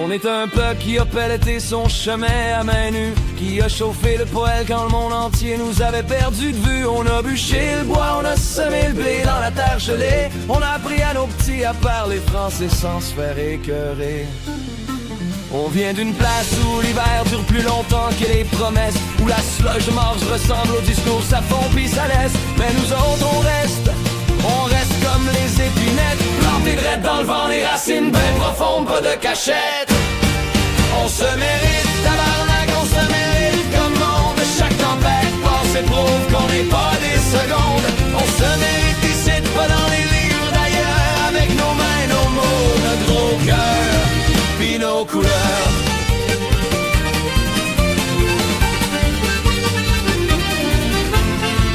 On est un peuple qui a pelleté son chemin à main nue, qui a chauffé le poêle quand le monde entier nous avait perdu de vue. On a bûché le bois, on a semé le blé dans la terre gelée. On a appris à nos petits à parler français sans se faire écœurer. On vient d'une place où l'hiver dure plus longtemps que les promesses, où la slush de Mars ressemble au discours, ça fond pis ça laisse. Mais nous autres on reste comme les épinettes, plantés drettes dans le vent, les racines bien profondes, pas de cachette. On se mérite, tabarnak, on se mérite comme monde. Chaque tempête passe et prouve qu'on n'est pas des secondes. On se mérite ici, pas dans les livres d'ailleurs, avec nos mains, nos mots, notre gros cœur, puis nos couleurs.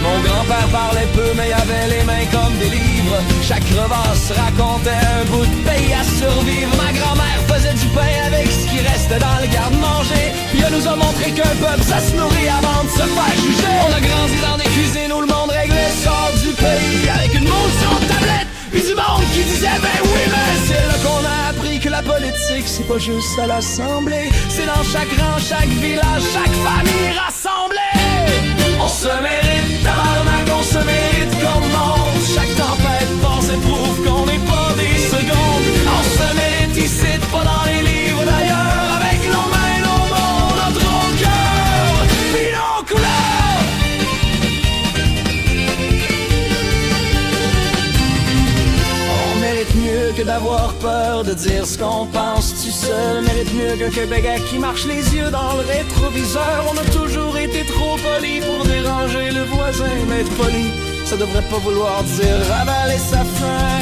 Mon grand-père parlait peu, mais il avait les mains comme des livres. Chaque crevasse racontait un bout de pays à survivre. Ma grand-mère faisait du pain avec ce qui restait dans le garde-manger. Puis elle nous a montré qu'un peuple, ça se nourrit avant de se faire juger. On a grandi dans des cuisines où le monde réglait sort du pays, avec une motion de tablette, puis du monde qui disait ben oui, mais c'est là qu'on a appris que la politique, c'est pas juste à l'Assemblée. C'est dans chaque rang, chaque village, chaque famille rassemblée. On se mérite, tabarnak, on se mérite comme monde. Chaque tempête passe et prouve qu'on n'est pas des secondes. On se mérite ici, pas dans les livres d'ailleurs, avec nos mains, nos mots, notre gros cœur, puis nos couleurs. On mérite mieux que d'avoir peur de dire ce qu'on pense. Tu seul mérite mieux qu'un Québécois qui marche les yeux dans le rétroviseur. On a toujours été trop poli pour déranger le voisin, mais être poli, ça devrait pas vouloir dire avaler sa faim.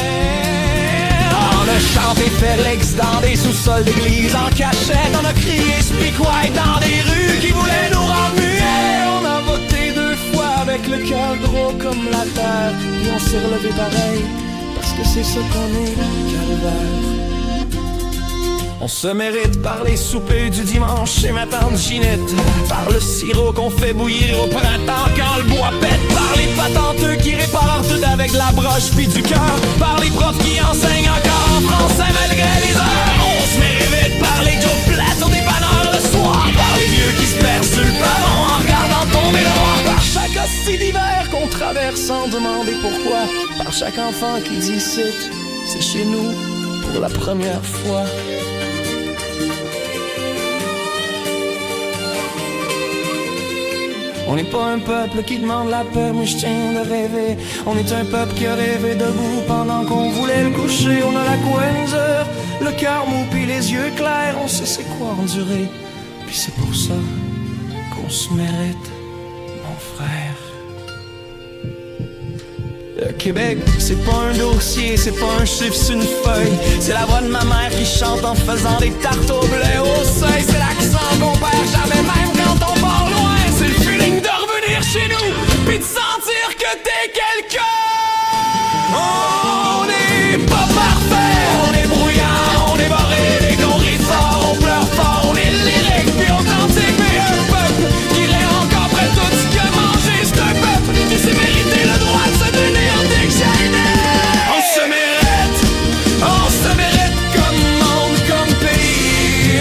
On a chanté Félix dans des sous-sols d'église en cachette. On a crié Speak White dans des rues qui voulaient nous rendre muets. On a voté 2 fois avec le cœur gros comme la terre, et on s'est relevé pareil, parce que c'est ça qu'on est, calvaire. On se mérite par les soupers du dimanche chez ma tante Ginette, par le sirop qu'on fait bouillir au printemps quand le bois pète, par les patenteux qui réparent tout avec la broche puis du cœur, par les profs qui enseignent encore en français malgré les heures. On se mérite par les jokes plates au dépanneur le soir, par les vieux qui se perdent sur le pavon en regardant tomber le noir, par chaque hostie d'hiver qu'on traverse sans demander pourquoi, par chaque enfant qui dit c'est chez nous pour la première fois. On n'est pas un peuple qui demande la paix, mais je tiens de rêver. On est un peuple qui a rêvé debout pendant qu'on voulait le coucher. On a la coinseur, le cœur mou puis les yeux clairs. On sait c'est quoi endurer, puis c'est pour ça qu'on se mérite, mon frère. Le Québec, c'est pas un dossier, c'est pas un chiffre sur une feuille. C'est la voix de ma mère qui chante en faisant des tartes au blé au seuil. C'est l'accent qu'on perd jamais même quand on part loin. C'est le feeling de revenir chez nous, puis de sentir que t'es quelqu'un. On n'est pas parfait, on est brouillant, on est barré, dès qu'on rit fort, on pleure fort, on est lyrique puis authentique. Mais un peuple qui rit encore après tout ce qu'il a mangé, c'est un peuple qui s'est mérité le droit de se donner en dictionnaire. On se mérite comme monde, comme pays.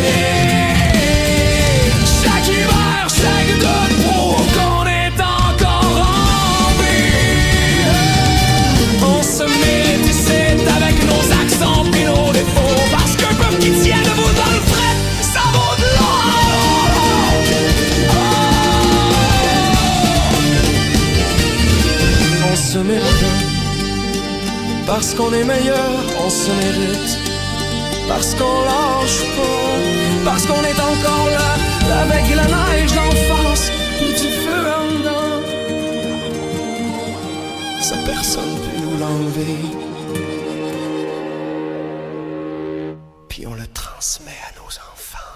Chaque hiver, chaque doute prouve qu'on est encore en vie. On se mérite ici avec nos accents pis nos défauts, parce qu'un peuple qui tient debout dans le fret, ça vaut de l'or. On se mérite parce qu'on est meilleur, on se mérite parce qu'on lâche pas, parce qu'on est encore là, avec la neige d'enfance et du feu en dedans. Ça personne peut nous l'enlever, puis on le transmet à nos enfants.